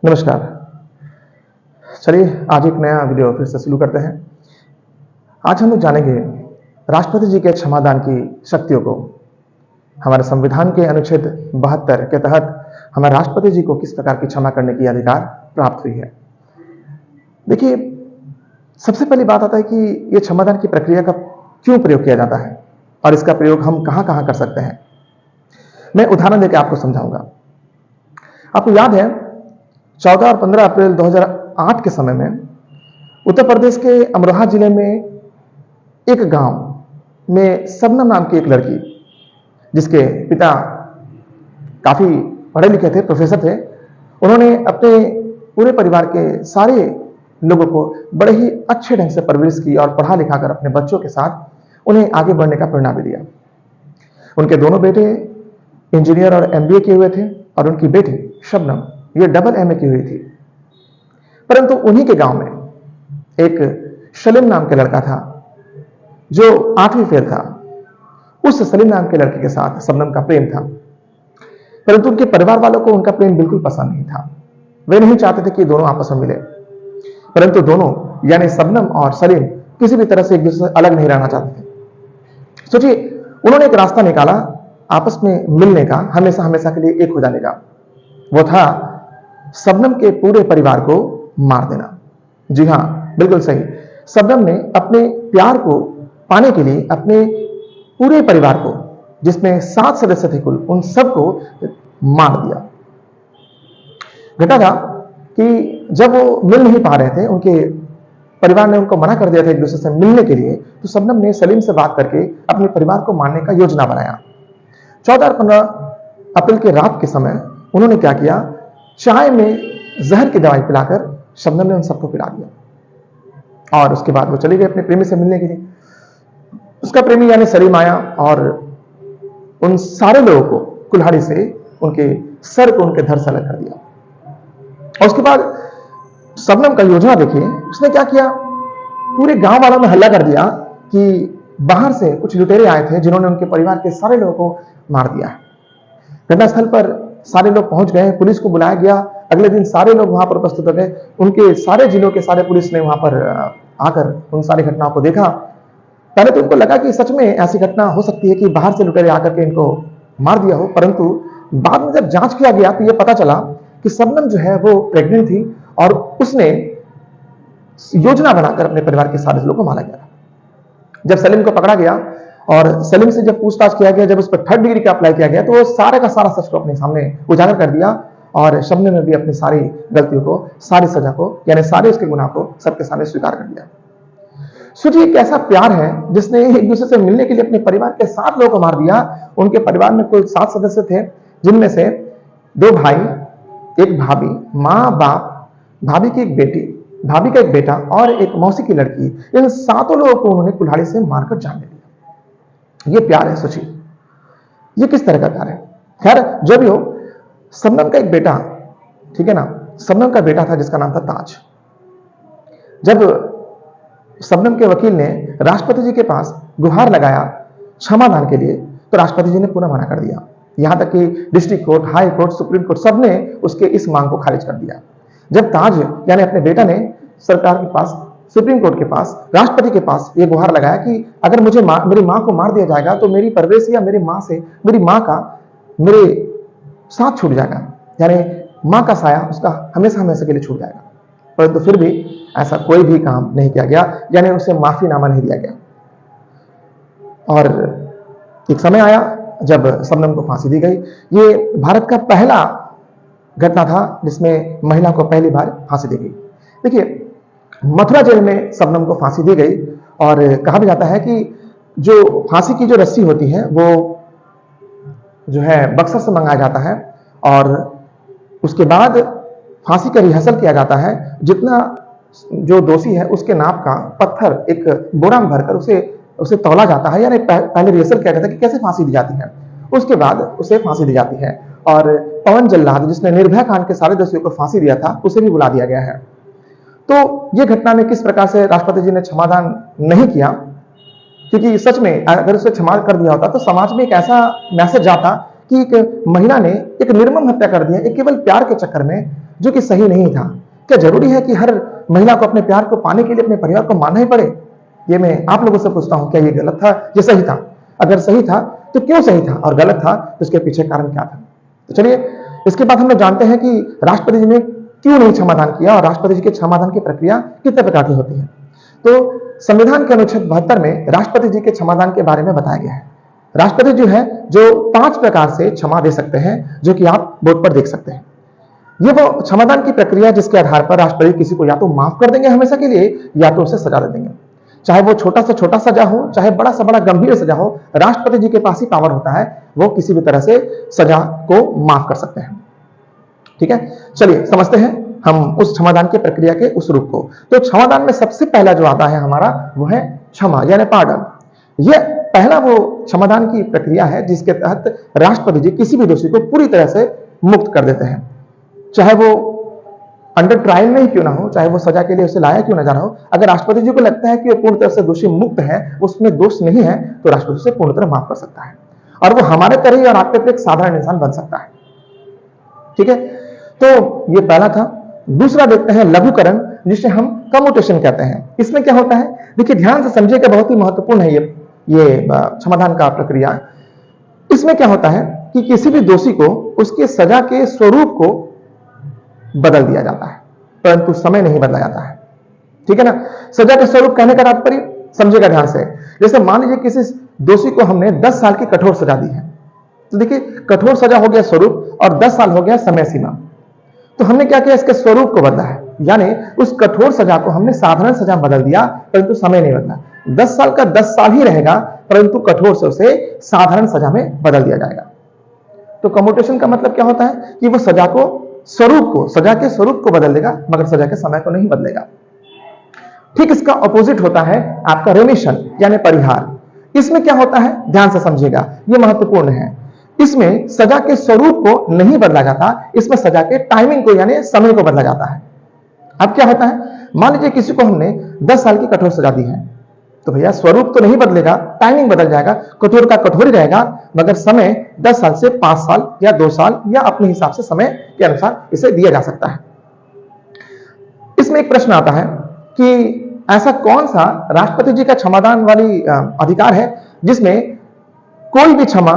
नमस्कार। चलिए आज एक नया वीडियो फिर से शुरू करते हैं। आज हम लोग जानेंगे राष्ट्रपति जी के क्षमादान की शक्तियों को। हमारे संविधान के अनुच्छेद 72 के तहत हमारे राष्ट्रपति जी को किस प्रकार की क्षमा करने की अधिकार प्राप्त हुई है। देखिए, सबसे पहली बात आता है कि यह क्षमादान की प्रक्रिया का क्यों प्रयोग किया जाता है और इसका प्रयोग हम कहां-कहां कर सकते हैं। मैं उदाहरण देकर आपको समझाऊंगा। आपको याद है 14 और 15 अप्रैल 2008 के समय में उत्तर प्रदेश के अमरोहा जिले में एक गांव में शबनम नाम की एक लड़की, जिसके पिता काफी पढ़े लिखे थे, प्रोफेसर थे, उन्होंने अपने पूरे परिवार के सारे लोगों को बड़े ही अच्छे ढंग से परवरिश की और पढ़ा लिखा कर अपने बच्चों के साथ उन्हें आगे बढ़ने का प्रेरणा भी दिया। उनके दोनों बेटे इंजीनियर और एमबीए किए हुए थे और उनकी बेटी शबनम ये डबल एमए की हुई थी। परंतु उन्हीं के गांव में एक सलीम नाम के लड़का था जो 8वीं फेल था। उस सलीम नाम के लड़के के साथ शबनम का प्रेम था, परंतु उनके परिवार वालों को उनका प्रेम बिल्कुल पसंद नहीं था। वे नहीं चाहते थे कि दोनों आपस में मिले, परंतु दोनों यानी शबनम और सलीम किसी भी तरह से एक दूसरे से अलग नहीं रहना चाहते थे। सोचिए, उन्होंने एक रास्ता निकाला आपस में मिलने का, हमेशा हमेशा के लिए एक हो जाने का। वो था शबनम के पूरे परिवार को मार देना। जी हां, बिल्कुल सही। शबनम ने अपने प्यार को पाने के लिए अपने पूरे परिवार को, जिसमें 7 सदस्य थे कुल, उन सबको मार दिया। घटा था कि जब वो मिल नहीं पा रहे थे, उनके परिवार ने उनको मना कर दिया था एक दूसरे से मिलने के लिए, तो शबनम ने सलीम से बात करके अपने परिवार को मारने का योजना बनाया। 14 और 15 अप्रैल के रात के समय उन्होंने क्या किया, चाय में जहर की दवाई पिलाकर शबनम ने उन सबको पिला दिया और उसके बाद वो चली गई अपने प्रेमी से मिलने के लिए। उसका प्रेमी यानी सलीम आया और उन सारे लोगों को कुल्हाड़ी से उनके सर को उनके धड़ से अलग कर दिया। और उसके बाद शबनम का योजना देखिए, उसने क्या किया, पूरे गांव वालों ने हल्ला कर दिया कि बाहर से कुछ लुटेरे आए थे जिन्होंने उनके परिवार के सारे लोगों को मार दिया। घटनास्थल पर सारे लोग पहुंच गए, पुलिस को बुलाया गया। अगले दिन सारे लोग वहां पर उपस्थित हो गए। उनके सारे जिलों के सारे पुलिस ने वहां पर आकर उन सारी घटनाओं को देखा। पहले तो उनको लगा कि सच में ऐसी घटना हो सकती है कि बाहर से लुटेरे आकर के इनको मार दिया हो, परंतु बाद में जब जांच किया गया तो यह पता चला कि शबनम जो है वो प्रेग्नेंट थी और उसने योजना बनाकर अपने परिवार के सारे लोगों को मारा गया। जब सलीम को पकड़ा गया और सलीम से जब पूछताछ किया गया, जब उस पर 3rd डिग्री का अप्लाई किया गया, तो वो सारे का सारा सच को अपने सामने उजागर कर दिया और शबनम ने भी अपनी सारी गलतियों को, सारी सजा को, यानी सारे उसके गुनाह को सबके सामने स्वीकार कर दिया। सोचिए कैसा प्यार है जिसने एक दूसरे से मिलने के लिए अपने परिवार के 7 लोगों को मार दिया। उनके परिवार में कुल 7 सदस्य थे, जिनमें से 2 भाई, एक भाभी, माँ बाप, भाभी की एक बेटी, भाभी का एक बेटा और एक मौसी की लड़की। इन 7 लोगों को उन्होंने कुल्हाड़ी से मारकर जान दे दिया। ये प्यार है। सोचिए ये किस तरह का प्यार है। खैर जो भी हो, शबनम का एक बेटा, ठीक है ना, शबनम का बेटा था जिसका नाम था ताज। जब शबनम के वकील ने राष्ट्रपति जी के पास गुहार लगाया क्षमादान के लिए, तो राष्ट्रपति जी ने पुनः मना कर दिया। यहां तक कि district court, high court, supreme court सबने उसके इस मांग को खारिज कर दिया। जब ताज यानी अपने बेटा ने सरकार के पास, सुप्रीम कोर्ट के पास, राष्ट्रपति के पास ये गुहार लगाया कि अगर मुझे मेरी मां को मार दिया जाएगा तो मेरी परवरिश या मेरी मां से, मेरी मां का मेरे साथ छूट जाएगा, यानी मां का साया उसका हमेशा हमेशा के लिए छूट जाएगा। परंतु फिर भी ऐसा कोई भी काम नहीं किया गया, यानी उसे माफीनामा नहीं दिया गया। और एक समय आया जब शबनम को फांसी दी गई। ये भारत का पहला घटना था जिसमें महिला को पहली बार फांसी दी गई। देखिए, मथुरा जेल में शबनम को फांसी दी गई और कहा भी जाता है कि जो फांसी की जो रस्सी होती है वो जो है बक्सर से मंगाया जाता है और उसके बाद फांसी का रिहर्सल किया जाता है। जितना जो दोषी है उसके नाप का पत्थर एक बोरा में भरकर उसे तौला जाता है, यानी पहले रिहर्सल किया जाता है कि कैसे फांसी दी जाती है, उसके बाद उसे फांसी दी जाती है। और पवन जल्लाद, जिसने निर्भया कांड के सारे दोषियों को फांसी दिया था, उसे भी बुला दिया गया है। तो ये घटना में किस प्रकार से राष्ट्रपति जी ने क्षमादान नहीं किया, क्योंकि सच में अगर उसे क्षमा कर दिया होता तो समाज में एक ऐसा मैसेज जाता कि एक महिला ने एक निर्मम हत्या कर दी है, एक केवल प्यार के चक्कर में जो कि सही नहीं था। क्या जरूरी है कि हर महिला को अपने प्यार को पाने के लिए अपने परिवार को मानना ही पड़े? ये मैं आप लोगों से पूछता हूं, क्या ये गलत था या सही था? अगर सही था तो क्यों सही था, और गलत था तो इसके पीछे कारण क्या था? तो चलिए, इसके बाद हम लोग जानते हैं कि राष्ट्रपति जी ने क्यों नहीं क्षमादान किया और राष्ट्रपति जी के क्षमादान की प्रक्रिया कितने प्रकार की होती है। तो संविधान के अनुच्छेद 72 में राष्ट्रपति जी के क्षमादान के बारे में बताया गया है। राष्ट्रपति जो है जो 5 प्रकार से क्षमा दे सकते हैं, जो कि आप बोर्ड पर देख सकते हैं। ये वो क्षमादान की प्रक्रिया जिसके आधार पर राष्ट्रपति किसी को या तो माफ कर देंगे हमेशा के लिए, या तो उसे सजा दे देंगे। चाहे वो छोटा से छोटा सजा हो, चाहे बड़ा से बड़ा गंभीर सजा हो, राष्ट्रपति जी के पास ही पावर होता है, वो किसी भी तरह से सजा को माफ कर सकते हैं। ठीक है, चलिए समझते हैं हम उस क्षमादान की प्रक्रिया के उस रूप को। तो क्षमादान में सबसे पहला जो आता है हमारा, वो है क्षमा यानी पार्डन। यह पहला वो क्षमादान की प्रक्रिया है जिसके तहत राष्ट्रपति जी किसी भी दोषी को पूरी तरह से मुक्त कर देते हैं, चाहे वो अंडर ट्रायल में ही क्यों ना हो, चाहे वो सजा के लिए उसे लाया क्यों ना जा रहा हो। अगर राष्ट्रपति जी को लगता है कि वो पूर्ण तरह से दोषी मुक्त है, उसमें दोष नहीं है, तो राष्ट्रपति से पूर्ण तरह माफ कर सकता है, और वो हमारे तरह ही और आपके तरह एक साधारण इंसान बन सकता है। ठीक है, तो ये पहला था। दूसरा देखते हैं लघुकरण, जिसे हम कम्यूटेशन कहते हैं। इसमें क्या होता है, देखिए ध्यान से समझिएगा, बहुत ही महत्वपूर्ण है ये क्षमादान का प्रक्रिया। इसमें क्या होता है कि किसी भी दोषी को उसके सजा के स्वरूप को बदल दिया जाता है, परंतु समय नहीं बदला जाता है। ठीक है ना, सजा के स्वरूप कहने का तात्पर्य समझिएगा ध्यान से। जैसे मान लीजिए किसी दोषी को हमने 10 साल की कठोर सजा दी है, तो देखिए कठोर सजा हो गया स्वरूप और 10 साल हो गया समय सीमा। तो हमने क्या किया, इसके स्वरूप को बदला है, यानी उस कठोर सजा को हमने साधारण सजा बदल दिया, परंतु समय नहीं बदला। 10 साल का 10 साल ही रहेगा, परंतु कठोर से उसे साधारण सजा में बदल दिया जाएगा। तो कम्यूटेशन का मतलब क्या होता है कि वो सजा के स्वरूप को बदल देगा, मगर सजा के समय को नहीं बदलेगा। ठीक इसका ऑपोजिट होता है आपका रेमिशन यानी परिहार। इसमें क्या होता है, ध्यान से समझिएगा, यह महत्वपूर्ण है। इसमें सजा के स्वरूप को नहीं बदला जाता, इसमें सजा के टाइमिंग को यानी समय को बदला जाता है। अब क्या होता है, मान लीजिए किसी को हमने 10 साल की कठोर सजा दी है, तो भैया स्वरूप तो नहीं बदलेगा, टाइमिंग बदल जाएगा, कठोर का कठोर ही रहेगा, मगर समय 10 साल से 5 साल या 2 साल या अपने हिसाब से समय के अनुसार इसे दिया जा सकता है। इसमें एक प्रश्न आता है कि ऐसा कौन सा राष्ट्रपति जी का क्षमादान वाली अधिकार है जिसमें कोई भी क्षमा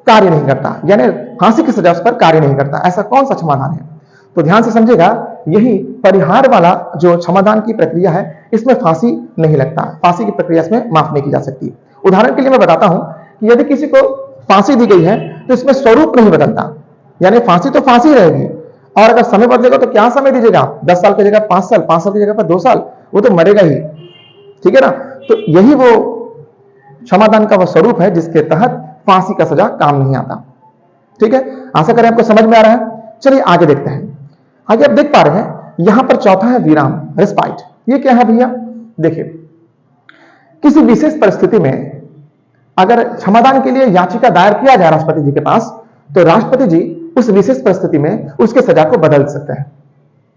कार्य नहीं करता, यानी फांसी की सजा उस पर कार्य नहीं करता, ऐसा कौन सा क्षमादान है? तो ध्यान से समझिएगा, यही परिहार वाला जो क्षमादान की प्रक्रिया है, इसमें फांसी नहीं लगता, फांसी की प्रक्रिया इसमें माफ नहीं की जा सकती। उदाहरण के लिए मैं बताता हूं कि यदि किसी को फांसी दी गई है तो इसमें स्वरूप नहीं बदलता, यानी फांसी तो फांसी रहेगी, और अगर समय बदलेगा तो क्या समय दीजिएगा, 10 साल की जगह 5 साल, 5 साल की जगह पर 2 साल, वो तो मरेगा ही। ठीक है ना, तो यही वो क्षमादान का वो स्वरूप है जिसके तहत फांसी का सजा काम नहीं आता। ठीक है, आशा करें आपको समझ में आ रहा है। चलिए आगे देखते हैं। आगे आप देख पा रहे हैं, यहां पर चौथा है विराम, रेस्पाइट। ये क्या है भैया, देखिए किसी विशेष परिस्थिति में अगर क्षमादान के लिए याचिका दायर किया जाए राष्ट्रपति जी के पास, तो राष्ट्रपति जी उस विशेष परिस्थिति में उसके सजा को बदल सकते हैं।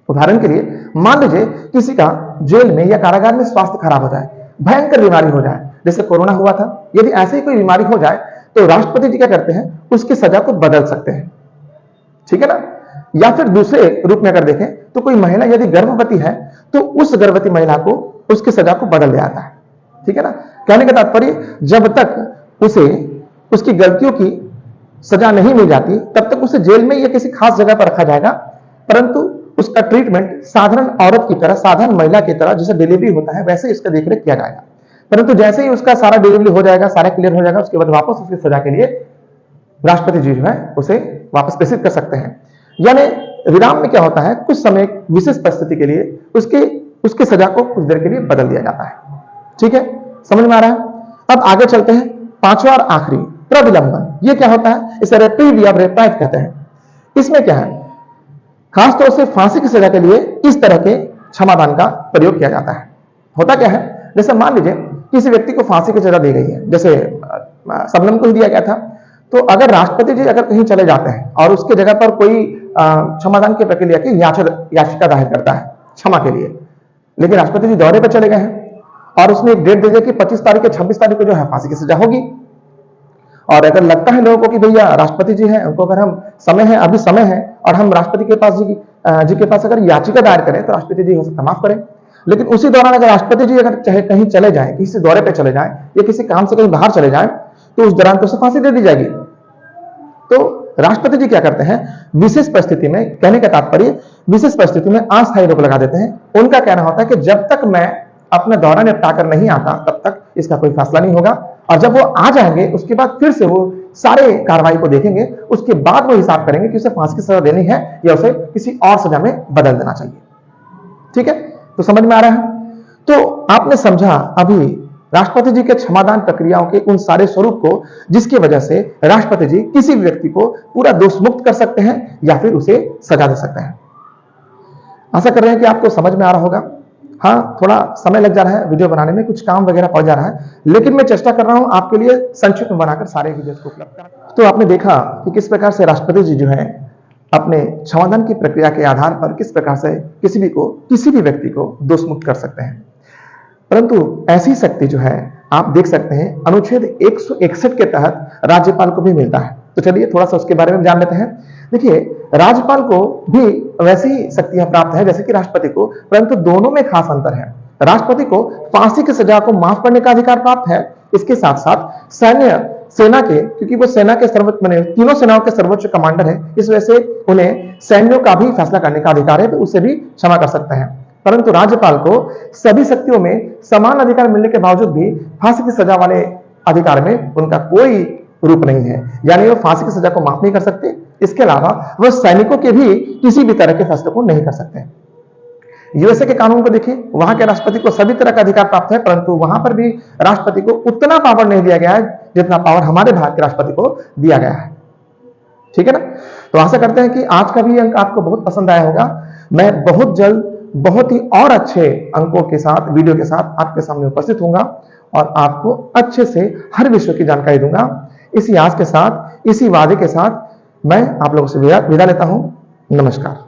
उदाहरण के लिए मान लीजिए किसी का जेल में या कारागार में स्वास्थ्य खराब हो जाए, भयंकर बीमारी हो जाए, जैसे कोरोना हुआ था, यदि ऐसी कोई बीमारी हो जाए तो राष्ट्रपति जी क्या करते हैं, उसकी सजा को बदल सकते हैं। ठीक है ना, या फिर दूसरे रूप में अगर देखें तो कोई महिला यदि गर्भवती है तो उस गर्भवती महिला को उसकी सजा को बदल दिया जाता है। ठीक है ना, कहने का तात्पर्य जब तक उसे उसकी गलतियों की सजा नहीं मिल जाती तब तक उसे जेल में या किसी खास जगह पर रखा जाएगा, परंतु उसका ट्रीटमेंट साधारण औरत की तरह, साधारण महिला की तरह, जैसे डिलीवरी होता है वैसे इसका देखरेख किया जाएगा। परंतु जैसे ही उसका सारा डिलीवरी हो जाएगा, सारा क्लियर हो जाएगा, उसके बाद वापस उसकी सजा के लिए राष्ट्रपति जी जो है उसे वापस प्रेषित कर सकते हैं। यानी विराम में क्या होता है, कुछ समय विशेष परिस्थिति के लिए उसकी सजा को कुछ देर के लिए बदल दिया जाता है। ठीक है, समझ में आ रहा है। अब आगे चलते हैं, पांचवा और आखिरी, प्रविलंबन। ये क्या होता है, इसे रेप्रीव या रेप्राइव कहते हैं। इसमें क्या है, खासतौर से फांसी की सजा के लिए इस तरह के क्षमादान का प्रयोग किया जाता है। होता क्या है, जैसे मान लीजिए किसी व्यक्ति को फांसी की सजा दी गई है, जैसे शबनम को ही दिया गया था, तो अगर राष्ट्रपति जी अगर कहीं चले जाते हैं और उसके जगह पर कोई क्षमादान की प्रक्रिया की याचिका दायर करता है क्षमा के लिए, लेकिन राष्ट्रपति जी दौरे पर चले गए हैं और उसने एक डेट दे दिया कि 25 तारीख या 26 तारीख को जो है फांसी की सजा होगी, और अगर लगता है लोगों को कि भैया राष्ट्रपति जी हैं, उनको अगर हम समय है, अभी समय है और हम राष्ट्रपति के पास जी के पास अगर याचिका दायर करें तो राष्ट्रपति जी हो सकता माफ करें। लेकिन उसी दौरान अगर राष्ट्रपति जी अगर चाहे कहीं चले जाएं, किसी दौरे पे चले जाएं या किसी काम से कहीं बाहर चले जाएं, तो उस दौरान तो उसे फांसी दे दी जाएगी। तो राष्ट्रपति जी क्या करते हैं, विशेष परिस्थिति में, कहने का तात्पर्य विशेष परिस्थिति में अस्थायी रोक लगा देते हैं। उनका कहना होता है कि जब तक मैं अपना दौरा निपटा कर नहीं आता तब तक इसका कोई फैसला नहीं होगा, और जब वो आ जाएंगे उसके बाद फिर से वो सारे कार्रवाई को देखेंगे, उसके बाद वो हिसाब करेंगे कि उसे फांसी की सजा देनी है या उसे किसी और सजा में बदल देना चाहिए। ठीक है, तो समझ में आ रहा है। तो आपने समझा अभी राष्ट्रपति जी के क्षमादान प्रक्रियाओं के उन सारे स्वरूप को, जिसकी वजह से राष्ट्रपति जी किसी भी व्यक्ति को पूरा दोष मुक्त कर सकते हैं या फिर उसे सजा दे सकते हैं। आशा कर रहे हैं कि आपको समझ में आ रहा होगा। हाँ, थोड़ा समय लग जा रहा है वीडियो बनाने में, कुछ काम वगैरह पड़ जा रहा है, लेकिन मैं चेष्टा कर रहा हूं आपके लिए संक्षिप्त में बनाकर सारे वीडियोस को उपलब्ध कराना। तो आपने देखा कि किस प्रकार से राष्ट्रपति जी जो है अपने क्षमादान की प्रक्रिया के आधार पर किस प्रकार से किसी भी व्यक्ति को दोष मुक्त कर सकते हैं। परंतु ऐसी शक्ति जो है आप देख सकते हैं अनुच्छेद 161 के तहत राज्यपाल को भी मिलता है। तो चलिए थोड़ा सा उसके बारे में जान लेते हैं। देखिए, राज्यपाल को भी वैसी ही शक्तियां प्राप्त है जैसे कि राष्ट्रपति को, परंतु दोनों में खास अंतर है। राष्ट्रपति को फांसी की सजा को माफ करने का अधिकार प्राप्त है, इसके साथ साथ सेना के, क्योंकि वो सेना के सर्वोच्च माने तीनों सेनाओं के सर्वोच्च कमांडर है, इस वजह से उन्हें सैन्यों का भी फैसला करने का अधिकार है, तो उसे भी क्षमा कर सकते हैं। परंतु राज्यपाल को सभी शक्तियों में समान अधिकार मिलने के बावजूद भी फांसी की सजा वाले अधिकार में उनका कोई रूप नहीं है, यानी वो फांसी की सजा को माफ नहीं कर सकते। इसके अलावा वह सैनिकों के भी किसी भी तरह के फैसले को नहीं कर सकते। यूएसए के कानून को देखिए, वहां के राष्ट्रपति को सभी तरह का अधिकार प्राप्त है, परंतु वहां पर भी राष्ट्रपति को उतना पावर नहीं दिया गया है जितना पावर हमारे भारत के राष्ट्रपति को दिया गया है। ठीक है ना। तो आशा करते हैं कि आज का भी अंक आपको बहुत पसंद आया होगा। मैं बहुत जल्द बहुत ही और अच्छे अंकों के साथ, वीडियो के साथ आपके सामने उपस्थित होऊंगा और आपको अच्छे से हर विषय की जानकारी दूंगा। इसी आस के साथ, इसी वादे के साथ मैं आप लोगों से विदा लेता हूं। नमस्कार।